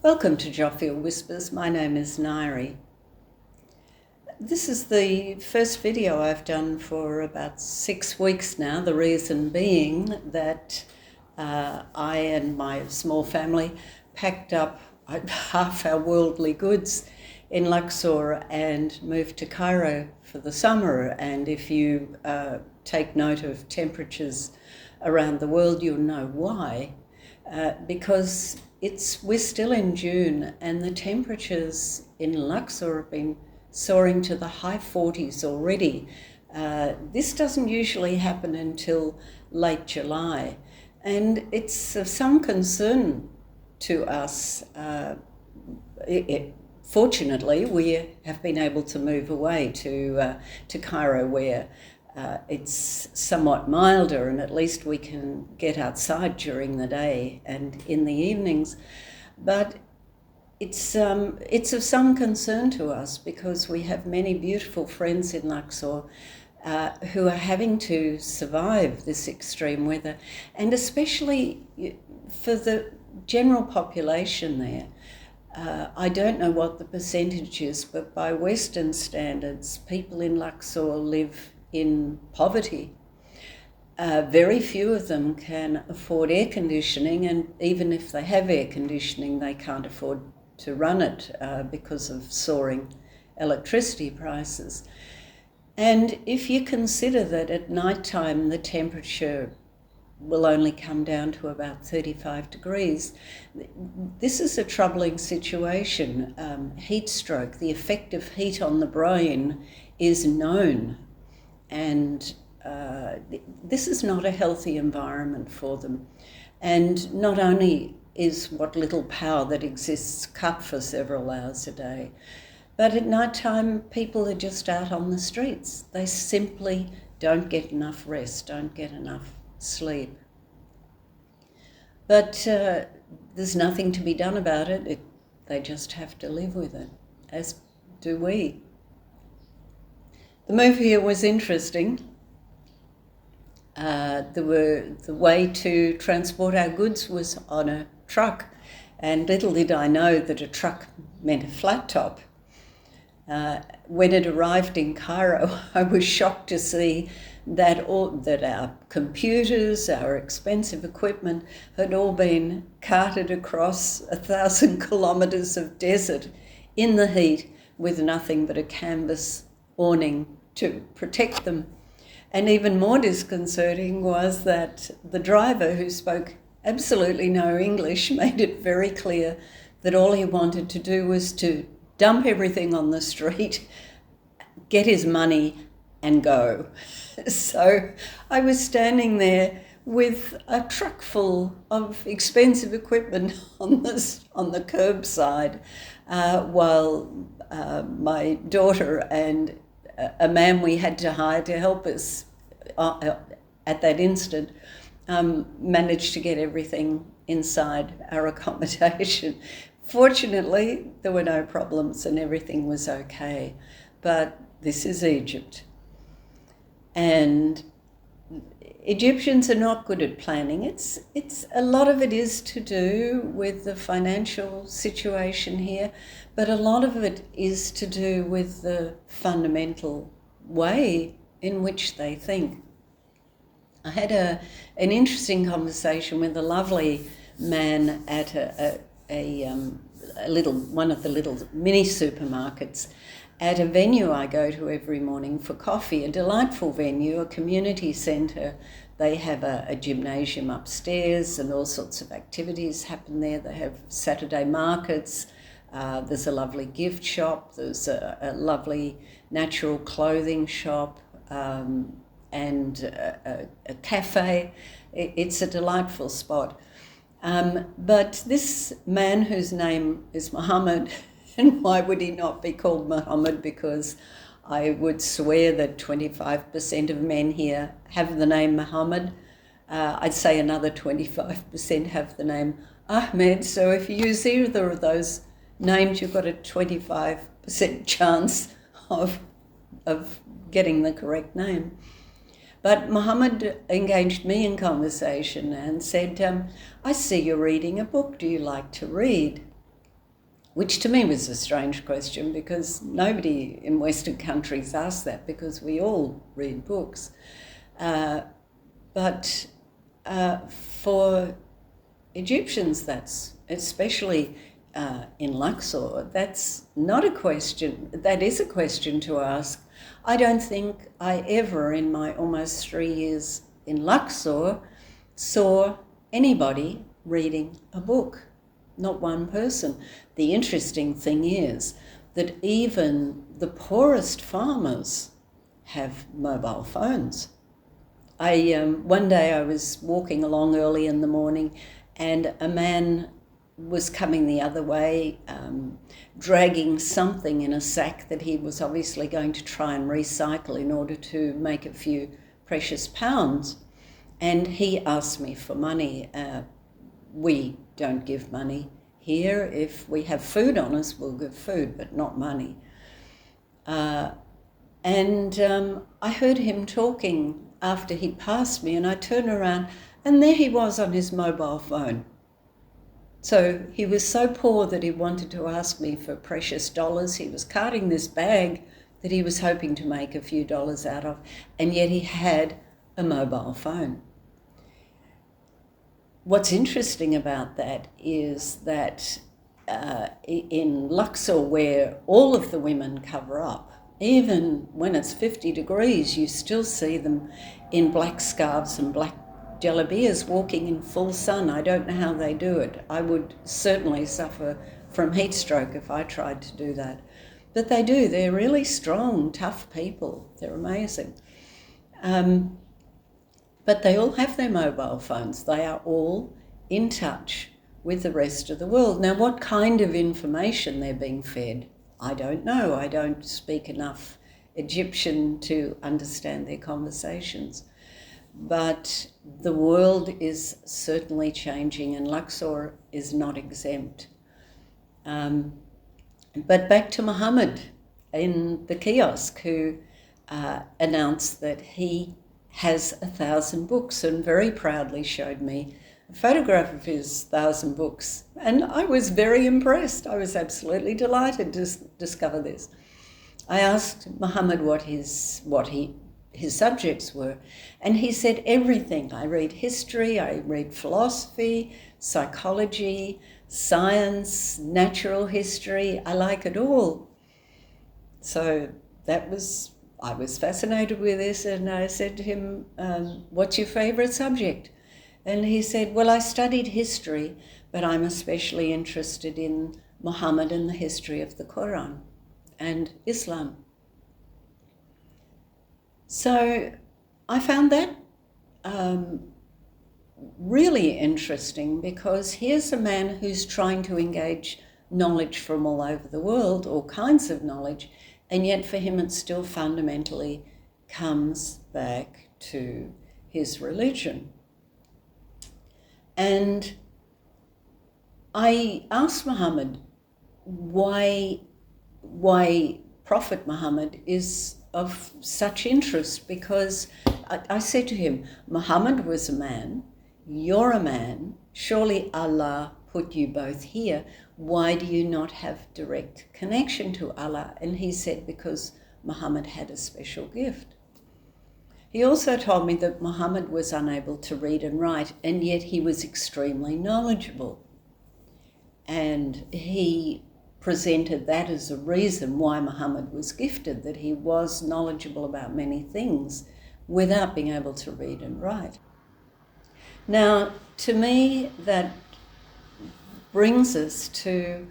Welcome to Joffiel Whispers. My name is Nairi. This is the first video I've done for about 6 weeks now, the reason being that I and my small family packed up half our worldly goods in Luxor and moved to Cairo for the summer. And if you take note of temperatures around the world, you'll know why. Because we're still in June and the temperatures in Luxor have been soaring to the high 40s already. This doesn't usually happen until late July, and it's of some concern to us. Fortunately, we have been able to move away to Cairo, where it's somewhat milder, and at least we can get outside during the day and in the evenings. But it's of some concern to us because we have many beautiful friends in Luxor who are having to survive this extreme weather, and especially for the general population there. I don't know what the percentage is, but by Western standards, people in Luxor live in poverty. Very few of them can afford air conditioning, and even if they have air conditioning, they can't afford to run it because of soaring electricity prices. And if you consider that at night time the temperature will only come down to about 35 degrees, this is a troubling situation. Heat stroke, the effect of heat on the brain, is known. And this is not a healthy environment for them. And not only is what little power that exists cut for several hours a day, but at night time people are just out on the streets. They simply don't get enough rest, don't get enough sleep. But there's nothing to be done about it. They just have to live with it, as do we. The move here was interesting. The way to transport our goods was on a truck, and little did I know that a truck meant a flat top. When it arrived in Cairo, I was shocked to see that our computers, our expensive equipment, had all been carted across 1,000 kilometres of desert in the heat with nothing but a canvas awning to protect them. And even more disconcerting was that the driver, who spoke absolutely no English, made it very clear that all he wanted to do was to dump everything on the street, get his money and go. So I was standing there with a truck full of expensive equipment on the curbside, while my daughter and a man we had to hire to help us at that instant managed to get everything inside our accommodation. Fortunately, there were no problems and everything was okay. But this is Egypt. And Egyptians are not good at planning. It's a lot of it is to do with the financial situation here, but a lot of it is to do with the fundamental way in which they think. I had an interesting conversation with a lovely man at one of the little mini supermarkets at a venue I go to every morning for coffee, a delightful venue, a community centre. They have a gymnasium upstairs and all sorts of activities happen there. They have Saturday markets. There's a lovely gift shop. There's a lovely natural clothing shop and a cafe. It's a delightful spot. But this man, whose name is Muhammad, and why would he not be called Muhammad? Because I would swear that 25% of men here have the name Muhammad. I'd say another 25% have the name Ahmed. So if you use either of those names, you've got a 25% chance of getting the correct name. But Muhammad engaged me in conversation and said, I see you're reading a book. Do you like to read? which to me was a strange question because nobody in Western countries asks that because we all read books. But for Egyptians, that's especially in Luxor, that's not a question. That is a question to ask. I don't think I ever, in my almost 3 years in Luxor, saw anybody reading a book. Not one person. The interesting thing is that even the poorest farmers have mobile phones. One day I was walking along early in the morning and a man was coming the other way, dragging something in a sack that he was obviously going to try and recycle in order to make a few precious pounds. And he asked me for money. We don't give money here. If we have food on us, we'll give food, but not money. And I heard him talking after he'd passed me, and I turned around, and there he was on his mobile phone. So he was so poor that he wanted to ask me for precious dollars. He was carting this bag that he was hoping to make a few dollars out of, and yet he had a mobile phone. What's interesting about that is that in Luxor, where all of the women cover up, even when it's 50 degrees, you still see them in black scarves and black jalabiyas walking in full sun. I don't know how they do it. I would certainly suffer from heat stroke if I tried to do that. But they do. They're really strong, tough people. They're amazing. But they all have their mobile phones. They are all in touch with the rest of the world. Now, what kind of information they're being fed, I don't know. I don't speak enough Egyptian to understand their conversations. But the world is certainly changing, and Luxor is not exempt. But back to Muhammad in the kiosk, who announced that he has 1,000 books and very proudly showed me a photograph of his 1,000 books. And I was very impressed. I was absolutely delighted to discover this. I asked Muhammad what his subjects were, and he said everything. I read history, I read philosophy, psychology, science, natural history. I like it all. So I was fascinated with this, and I said to him, what's your favourite subject? And he said, well, I studied history, but I'm especially interested in Muhammad and the history of the Quran and Islam. So I found that really interesting, because here's a man who's trying to engage knowledge from all over the world, all kinds of knowledge, and yet for him it still fundamentally comes back to his religion. And I asked Muhammad why Prophet Muhammad is of such interest, because I said to him, Muhammad was a man, you're a man, surely Allah put you both here. Why do you not have direct connection to Allah? And he said, because Muhammad had a special gift. He also told me that Muhammad was unable to read and write, and yet he was extremely knowledgeable. And he presented that as a reason why Muhammad was gifted, that he was knowledgeable about many things without being able to read and write. Now, to me, that brings us to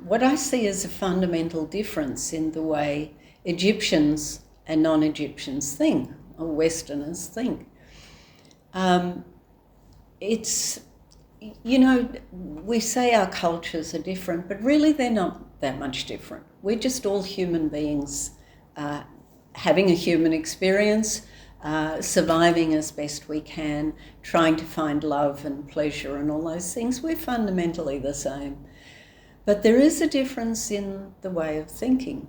what I see as a fundamental difference in the way Egyptians and non-Egyptians think, or Westerners think. It's, we say our cultures are different, but really they're not that much different. We're just all human beings having a human experience, surviving as best we can, trying to find love and pleasure and all those things. We're fundamentally the same. But there is a difference in the way of thinking.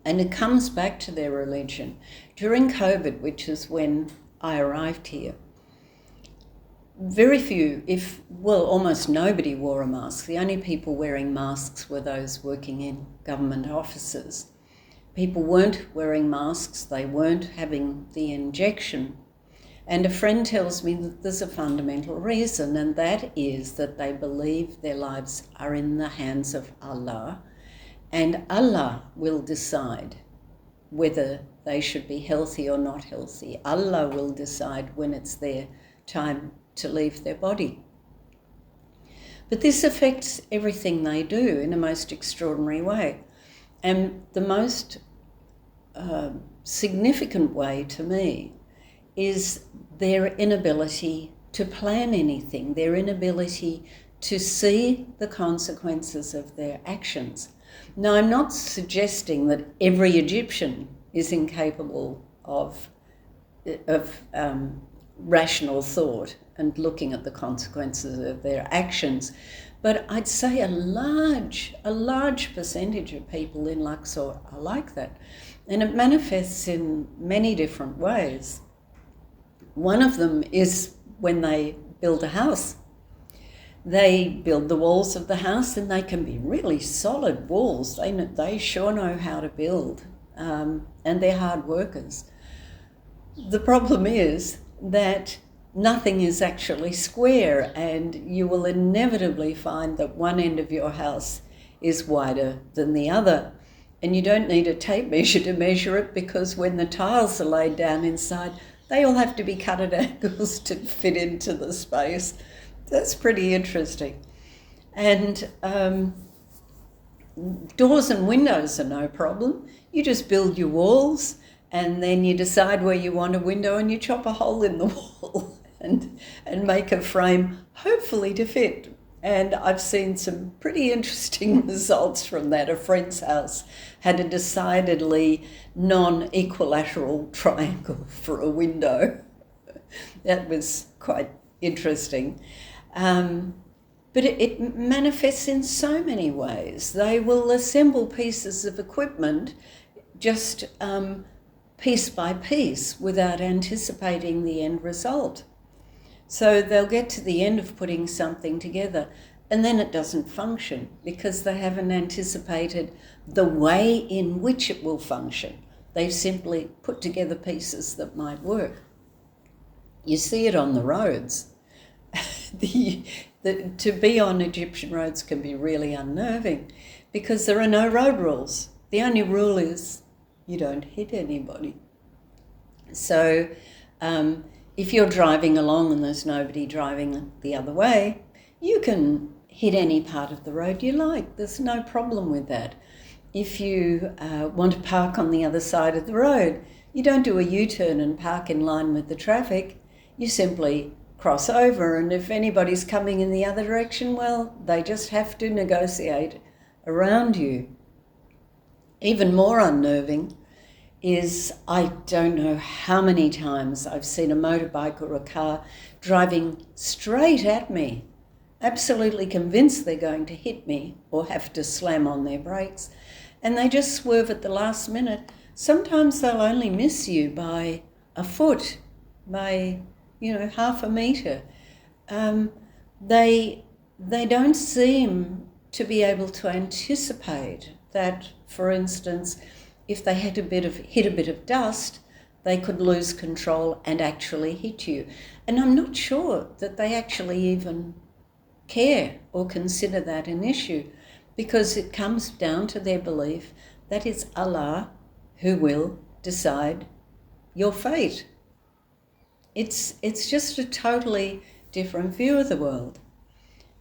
And it comes back to their religion. During COVID, which is when I arrived here, very few, almost nobody wore a mask. The only people wearing masks were those working in government offices. People weren't wearing masks, they weren't having the injection. And a friend tells me that there's a fundamental reason, and that is that they believe their lives are in the hands of Allah, and Allah will decide whether they should be healthy or not healthy. Allah will decide when it's their time to leave their body. But this affects everything they do in a most extraordinary way. And the most significant way to me is their inability to plan anything, their inability to see the consequences of their actions. Now, I'm not suggesting that every Egyptian is incapable of rational thought and looking at the consequences of their actions, but I'd say a large percentage of people in Luxor are like that. And it manifests in many different ways. One of them is when they build a house. They build the walls of the house, and they can be really solid walls. They sure know how to build, and they're hard workers. The problem is that nothing is actually square, and you will inevitably find that one end of your house is wider than the other. And you don't need a tape measure to measure it, because when the tiles are laid down inside, they all have to be cut at angles to fit into the space. That's pretty interesting. And doors and windows are no problem. You just build your walls, and then you decide where you want a window, and you chop a hole in the wall and make a frame, hopefully to fit. And I've seen some pretty interesting results from that. A friend's house had a decidedly non-equilateral triangle for a window. That was quite interesting. But it manifests in so many ways. They will assemble pieces of equipment just piece by piece without anticipating the end result. So they'll get to the end of putting something together, and then it doesn't function because they haven't anticipated the way in which it will function. They've simply put together pieces that might work. You see it on the roads. To be on Egyptian roads can be really unnerving because there are no road rules. The only rule is you don't hit anybody. So if you're driving along and there's nobody driving the other way, you can hit any part of the road you like. There's no problem with that. If you want to park on the other side of the road, you don't do a U-turn and park in line with the traffic. You simply cross over, and if anybody's coming in the other direction, well, they just have to negotiate around you. Even more unnerving is I don't know how many times I've seen a motorbike or a car driving straight at me, absolutely convinced they're going to hit me or have to slam on their brakes, and they just swerve at the last minute. Sometimes they'll only miss you by a foot, by half a metre. They don't seem to be able to anticipate that, for instance, if they hit a bit of dust, they could lose control and actually hit you. And I'm not sure that they actually even care or consider that an issue, because it comes down to their belief that it's Allah who will decide your fate. It's just a totally different view of the world.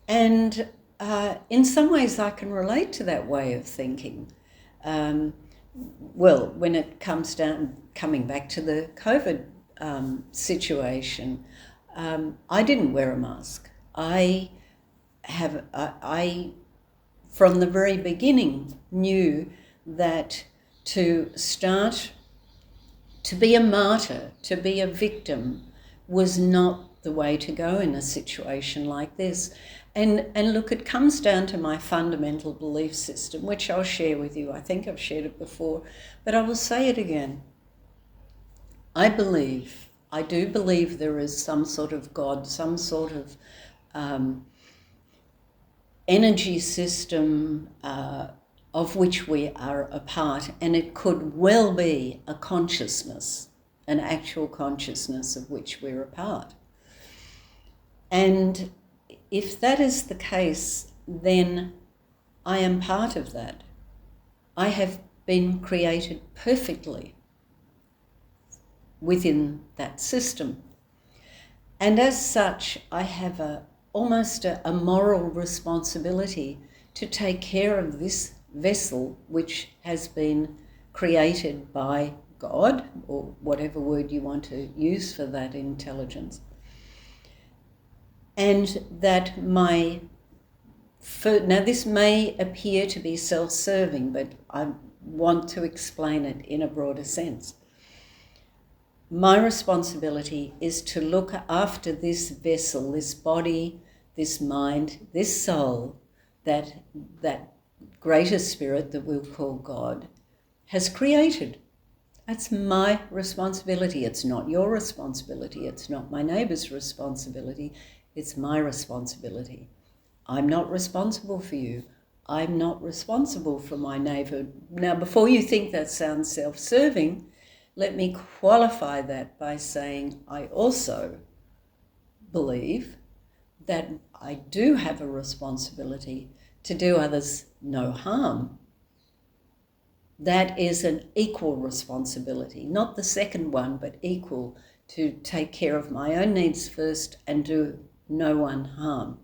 And in some ways I can relate to that way of thinking. When it comes down, coming back to the COVID situation, I didn't wear a mask. I from the very beginning knew that to be a martyr, to be a victim, was not the way to go in a situation like this. And look, it comes down to my fundamental belief system, which I'll share with you. I think I've shared it before, but I will say it again. I believe I do believe there is some sort of God, some sort of energy system of which we are a part, and it could well be a consciousness, an actual consciousness of which we're a part. And if that is the case, then I am part of that. I have been created perfectly within that system. And as such, I have almost a moral responsibility to take care of this vessel which has been created by God, or whatever word you want to use for that intelligence. And that now this may appear to be self-serving, but I want to explain it in a broader sense. My responsibility is to look after this vessel, this body, this mind, this soul, that greater spirit that we'll call God has created. That's my responsibility. It's not your responsibility. It's not my neighbour's responsibility. It's my responsibility. I'm not responsible for you. I'm not responsible for my neighbour. Now, before you think that sounds self-serving, let me qualify that by saying I also believe that I do have a responsibility to do others no harm. That is an equal responsibility, not the second one, but equal, to take care of my own needs first and do no one harm.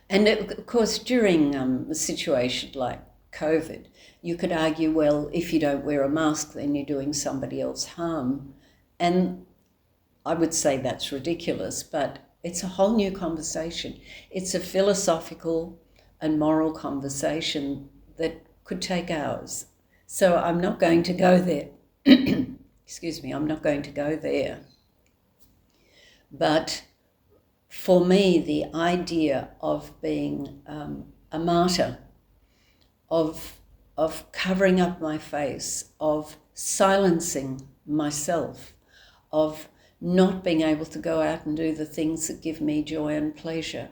And of course, during a situation like COVID, you could argue, well, if you don't wear a mask, then you're doing somebody else harm. And I would say that's ridiculous, but it's a whole new conversation. It's a philosophical and moral conversation that could take hours. So I'm not going to go there. Excuse me, I'm not going to go there. But for me, the idea of being a martyr, of covering up my face, of silencing myself, of not being able to go out and do the things that give me joy and pleasure,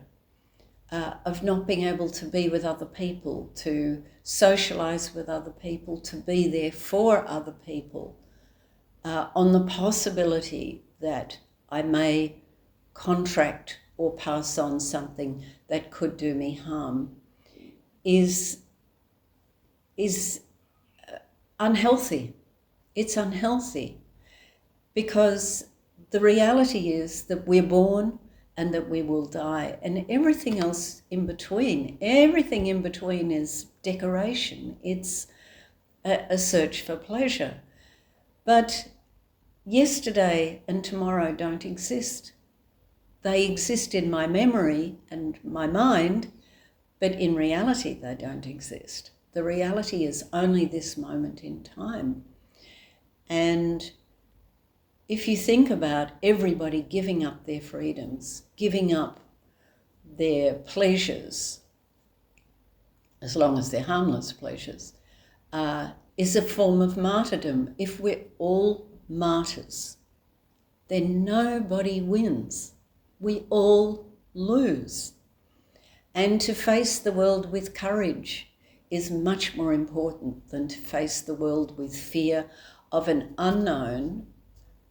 of not being able to be with other people, to socialise with other people, to be there for other people, on the possibility that I may contract or pass on something that could do me harm, is unhealthy. It's unhealthy because the reality is that we're born and that we will die, and everything else in between, everything in between is decoration. It's a search for pleasure. But yesterday and tomorrow don't exist. They exist in my memory and my mind, but in reality they don't exist. The reality is only this moment in time. And if you think about everybody giving up their freedoms, giving up their pleasures, as long as they're harmless pleasures, is a form of martyrdom. If we're all martyrs, then nobody wins. We all lose. And to face the world with courage is much more important than to face the world with fear of an unknown,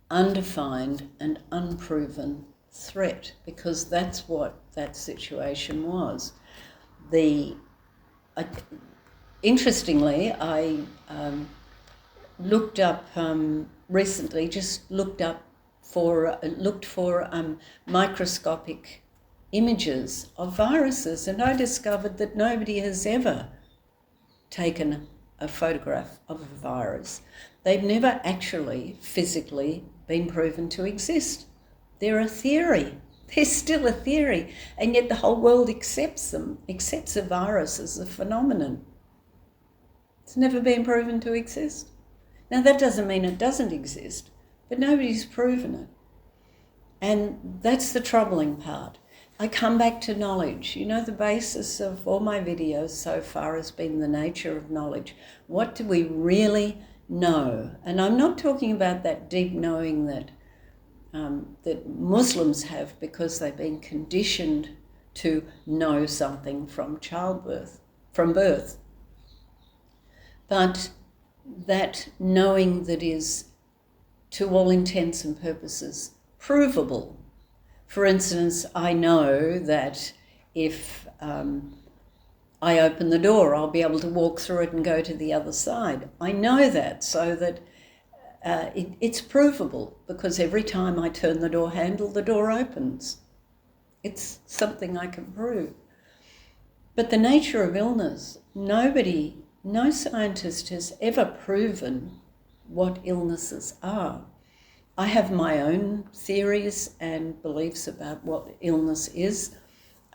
undefined and unproven threat, because that's what that situation was. Interestingly, I looked up recently, looked for microscopic images of viruses, and I discovered that nobody has ever taken a photograph of a virus. They've never actually physically been proven to exist. They're a theory. They're still a theory, and yet the whole world accepts them, accepts a virus as a phenomenon. It's never been proven to exist. Now that doesn't mean it doesn't exist, but nobody's proven it. And that's the troubling part. I come back to knowledge. You know, the basis of all my videos so far has been the nature of knowledge. What do we really know? And I'm not talking about that deep knowing that that Muslims have because they've been conditioned to know something from birth. But that knowing that is, to all intents and purposes, provable. For instance, I know that if I open the door, I'll be able to walk through it and go to the other side. I know that, so that it's provable, because every time I turn the door handle, the door opens. It's something I can prove. But the nature of illness, no scientist has ever proven what illnesses are. I have my own theories and beliefs about what illness is.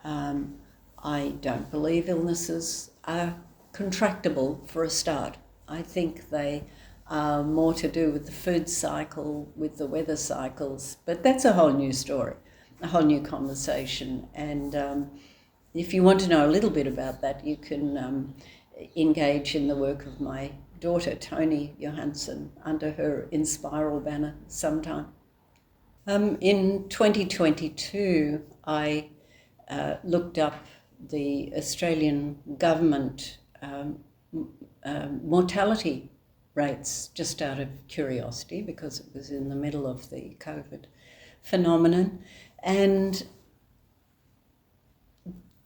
I don't believe illnesses are contractable for a start. I think they are more to do with the food cycle, with the weather cycles, but that's a whole new story, a whole new conversation. And if you want to know a little bit about that, you can engage in the work of my daughter, Tony Johansson, under her Inspiral banner sometime. In 2022, I looked up the Australian government mortality rates just out of curiosity, because it was in the middle of the COVID phenomenon. And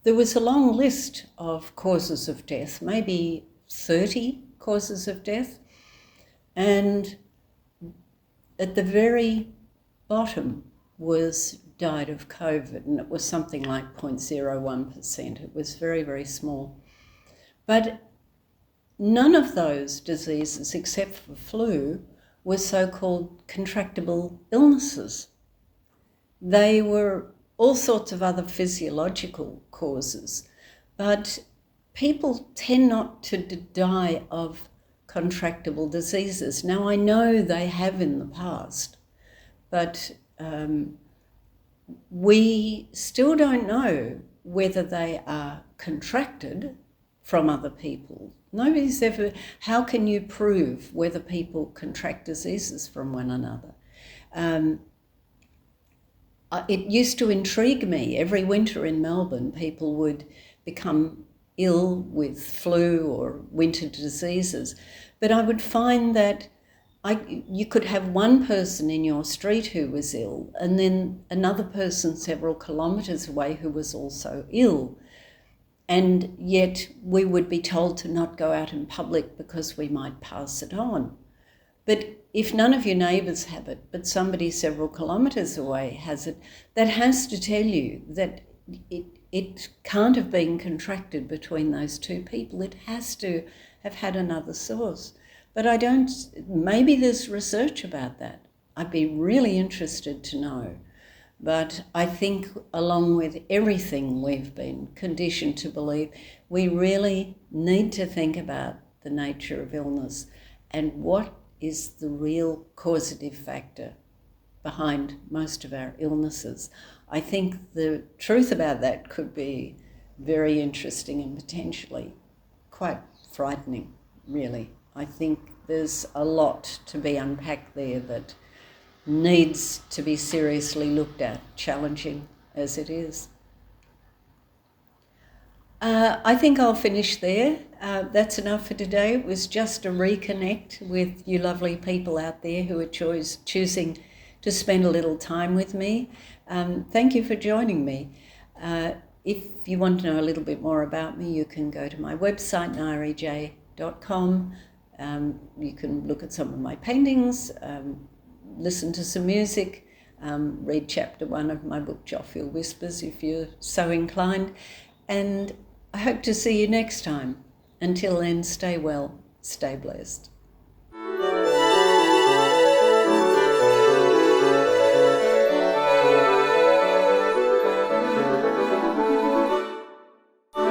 there was a long list of causes of death, maybe 30 causes of death. And at the very bottom was died of COVID, and it was something like 0.01%. It was very, very small. But none of those diseases, except for flu, were so-called contractable illnesses. They were all sorts of other physiological causes, but people tend not to die of contractable diseases. Now, I know they have in the past, but we still don't know whether they are contracted from other people. Nobody's ever, how can you prove whether people contract diseases from one another? It used to intrigue me. Every winter in Melbourne, people would become ill with flu or winter diseases. But I would find that you could have one person in your street who was ill, and then another person several kilometres away who was also ill. And yet we would be told to not go out in public because we might pass it on. But if none of your neighbours have it, but somebody several kilometres away has it, that has to tell you that it can't have been contracted between those two people. It has to have had another source. But maybe there's research about that. I'd be really interested to know. But I think, along with everything we've been conditioned to believe, we really need to think about the nature of illness and what is the real causative factor behind most of our illnesses. I think the truth about that could be very interesting and potentially quite frightening, really. I think there's a lot to be unpacked there that needs to be seriously looked at, challenging as it is. I think I'll finish there. That's enough for today. It was just a reconnect with you lovely people out there who are choosing to spend a little time with me. Thank you for joining me. If you want to know a little bit more about me, you can go to my website, nairej.com. You can look at some of my paintings, listen to some music, read chapter 1 of my book, Joffiel Whispers, if you're so inclined. And I hope to see you next time. Until then, stay well, stay blessed.